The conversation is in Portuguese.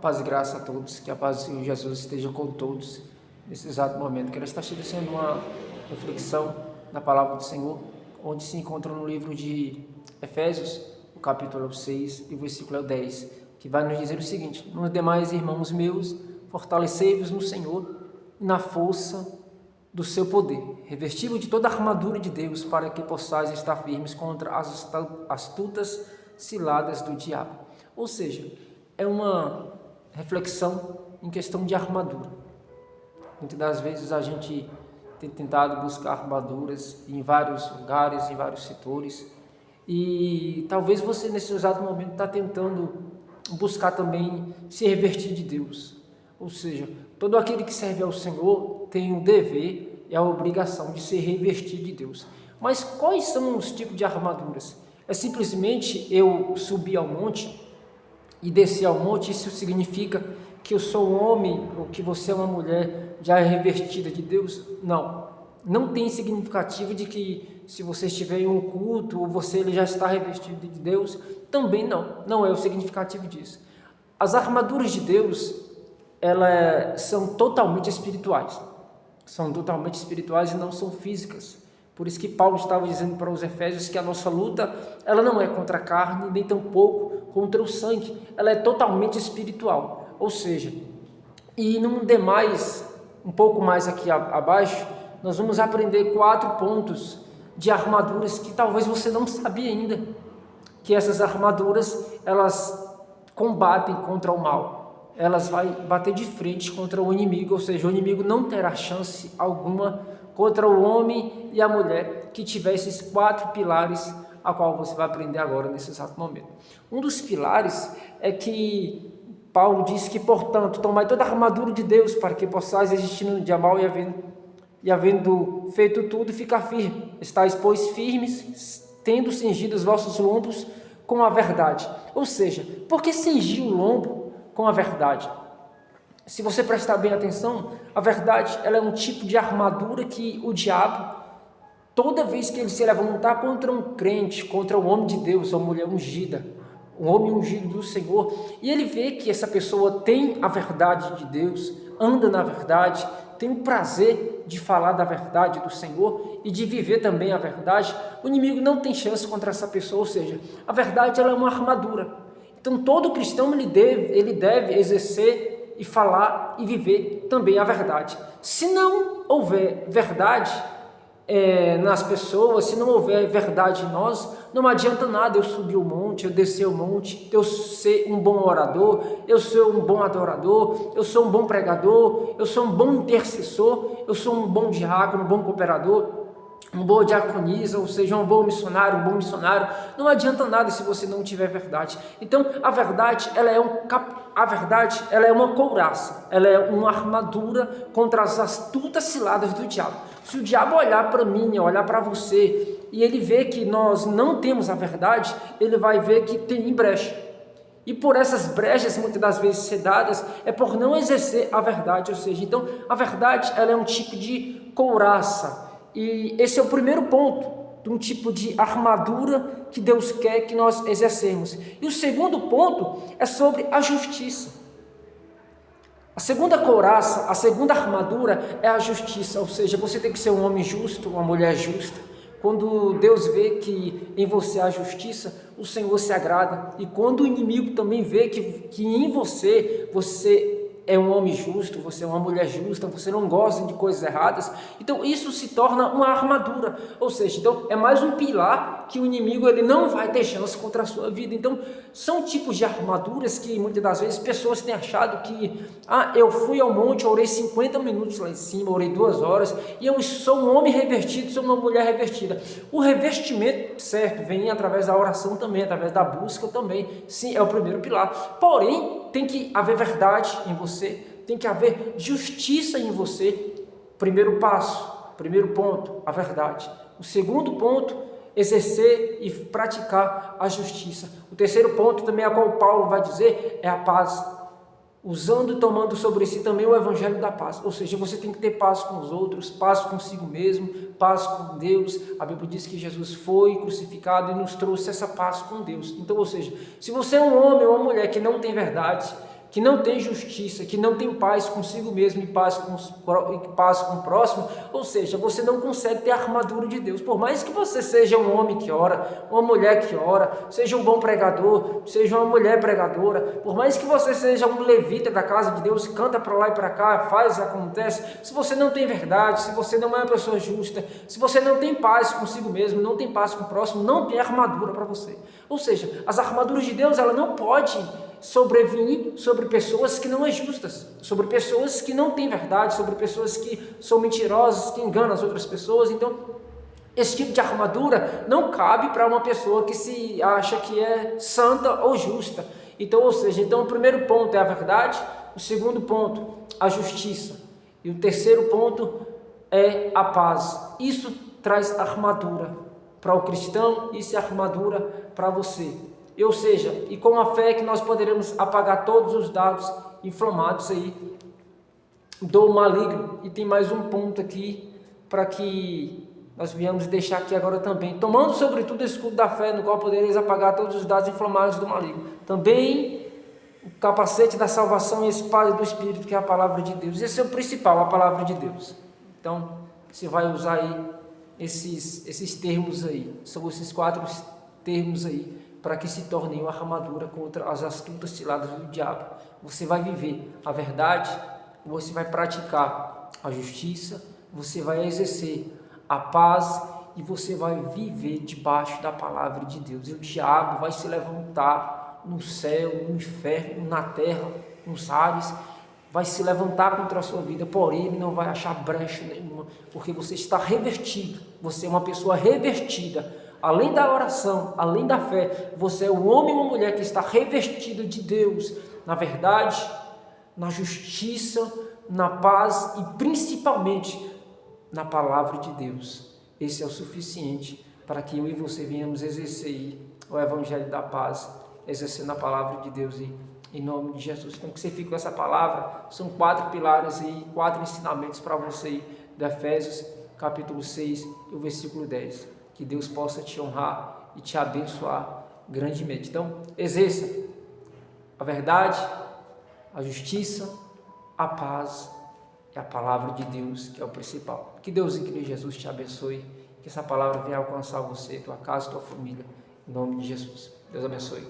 paz e graça a todos, que a paz do Senhor Jesus esteja com todos nesse exato momento. Que ela está sendo uma reflexão da palavra do Senhor, onde se encontra no livro de Efésios, o capítulo 6 e o versículo 10, que vai nos dizer o seguinte: nos demais, irmãos meus, fortalecei-vos no Senhor e na força do seu poder, revesti-vos de toda a armadura de Deus, para que possais estar firmes contra as astutas ciladas do diabo. Ou seja, é uma reflexão em questão de armadura. Muitas das vezes a gente tem tentado buscar armaduras em vários lugares, em vários setores, e talvez você nesse exato momento está tentando buscar também se revestir de Deus. Ou seja, todo aquele que serve ao Senhor tem o dever e a obrigação de se revestir de Deus. Mas quais são os tipos de armaduras? É simplesmente eu subir ao monte e descer ao monte? Isso significa que eu sou um homem ou que você é uma mulher já revestida de Deus? Não. Não tem significativo de que se você estiver em um culto ou você já está revestido de Deus. Também não. Não é o significativo disso. As armaduras de Deus, elas são totalmente espirituais. São totalmente espirituais e não são físicas. Por isso que Paulo estava dizendo para os Efésios que a nossa luta, ela não é contra a carne, nem tampouco contra o sangue. Ela é totalmente espiritual. Ou seja, e num demais, um pouco mais aqui abaixo, nós vamos aprender 4 pontos de armaduras que talvez você não sabia ainda. Que essas armaduras, elas combatem contra o mal. Elas vão bater de frente contra o inimigo, ou seja, o inimigo não terá chance alguma contra o homem e a mulher que tiver esses 4 pilares, a qual você vai aprender agora nesse exato momento. Um dos pilares é que Paulo diz que, portanto, tomai toda a armadura de Deus para que possais resistir no dia mal e havendo feito tudo, ficar firme. Estais, pois, firmes, tendo cingido os vossos lombos com a verdade. Ou seja, por que cingir o lombo com a verdade? Se você prestar bem atenção, a verdade, ela é um tipo de armadura que o diabo, toda vez que ele se levantar contra um crente, contra um homem de Deus, uma mulher ungida, um homem ungido do Senhor, e ele vê que essa pessoa tem a verdade de Deus, anda na verdade, tem o prazer de falar da verdade do Senhor e de viver também a verdade, o inimigo não tem chance contra essa pessoa. Ou seja, a verdade, ela é uma armadura. Então todo cristão ele deve exercer e falar e viver também a verdade. Se não houver verdade nas pessoas, se não houver verdade em nós, não adianta nada eu subir o monte, eu descer o monte, eu ser um bom orador, eu ser um bom adorador, eu sou um bom pregador, eu sou um bom intercessor, eu sou um bom diácono, um bom cooperador, um bom diaconisa, ou seja, um bom missionário, não adianta nada se você não tiver verdade. Então, a verdade, ela é uma couraça, ela é uma armadura contra as astutas ciladas do diabo. Se o diabo olhar para mim, olhar para você, e ele vê que nós não temos a verdade, ele vai ver que tem brecha. E por essas brechas, muitas das vezes sedadas, é por não exercer a verdade. Ou seja, então, a verdade, ela é um tipo de couraça. E esse é o primeiro ponto de um tipo de armadura que Deus quer que nós exercemos. E o segundo ponto é sobre a justiça. A segunda couraça, a segunda armadura é a justiça, ou seja, você tem que ser um homem justo, uma mulher justa. Quando Deus vê que em você há justiça, o Senhor se agrada. E quando o inimigo também vê que em você é um homem justo, você é uma mulher justa, você não gosta de coisas erradas, então isso se torna uma armadura. Ou seja, então é mais um pilar que o inimigo ele não vai ter chance contra a sua vida. Então são tipos de armaduras que muitas das vezes pessoas têm achado que eu fui ao monte, orei 50 minutos lá em cima, orei 2 horas e eu sou um homem revestido, sou uma mulher revestida. O revestimento, certo, vem através da oração também, através da busca também, sim, é o primeiro pilar. Porém, tem que haver verdade em você, tem que haver justiça em você. Primeiro passo, primeiro ponto, a verdade. O segundo ponto, exercer e praticar a justiça. O terceiro ponto também, a qual Paulo vai dizer, é a paz, usando e tomando sobre si também o evangelho da paz. Ou seja, você tem que ter paz com os outros, paz consigo mesmo, paz com Deus. A Bíblia diz que Jesus foi crucificado e nos trouxe essa paz com Deus. Então, ou seja, se você é um homem ou uma mulher que não tem verdade, que não tem justiça, que não tem paz consigo mesmo e paz com o próximo, ou seja, você não consegue ter a armadura de Deus. Por mais que você seja um homem que ora, uma mulher que ora, seja um bom pregador, seja uma mulher pregadora, por mais que você seja um levita da casa de Deus, canta para lá e para cá, faz, acontece, se você não tem verdade, se você não é uma pessoa justa, se você não tem paz consigo mesmo, não tem paz com o próximo, não tem armadura para você. Ou seja, as armaduras de Deus, ela não pode sobreviver sobre pessoas que não é justas, sobre pessoas que não têm verdade, sobre pessoas que são mentirosas, que enganam as outras pessoas. Então, esse tipo de armadura não cabe para uma pessoa que se acha que é santa ou justa. Então, ou seja, então o primeiro ponto é a verdade, o segundo ponto, a justiça, e o terceiro ponto é a paz. Isso traz armadura para o cristão, isso é armadura para você. Ou seja, e com a fé que nós poderemos apagar todos os dados inflamados aí do maligno. E tem mais um ponto aqui para que nós viemos deixar aqui agora também. Tomando sobretudo o escudo da fé, no qual podereis apagar todos os dados inflamados do maligno. Também o capacete da salvação e a espada do Espírito, que é a palavra de Deus. Esse é o principal, a palavra de Deus. Então, você vai usar aí esses termos aí. São esses 4 termos aí, para que se tornem uma armadura contra as astutas ciladas do diabo. Você vai viver a verdade, você vai praticar a justiça, você vai exercer a paz e você vai viver debaixo da palavra de Deus. E o diabo vai se levantar no céu, no inferno, na terra, nos ares, vai se levantar contra a sua vida, porém ele não vai achar brecha nenhuma, porque você está revestido, você é uma pessoa revestida. Além da oração, além da fé, você é um homem ou uma mulher que está revestido de Deus, na verdade, na justiça, na paz e principalmente na palavra de Deus. Esse é o suficiente para que eu e você venhamos exercer o evangelho da paz, exercendo a palavra de Deus em nome de Jesus. Então que você fique com essa palavra. São 4 pilares e 4 ensinamentos para você de Efésios capítulo 6 e o versículo 10. Que Deus possa te honrar e te abençoar grandemente. Então, exerça a verdade, a justiça, a paz e a palavra de Deus, que é o principal. Que Deus em Cristo Jesus te abençoe, que essa palavra venha alcançar você, tua casa, tua família, em nome de Jesus. Deus abençoe.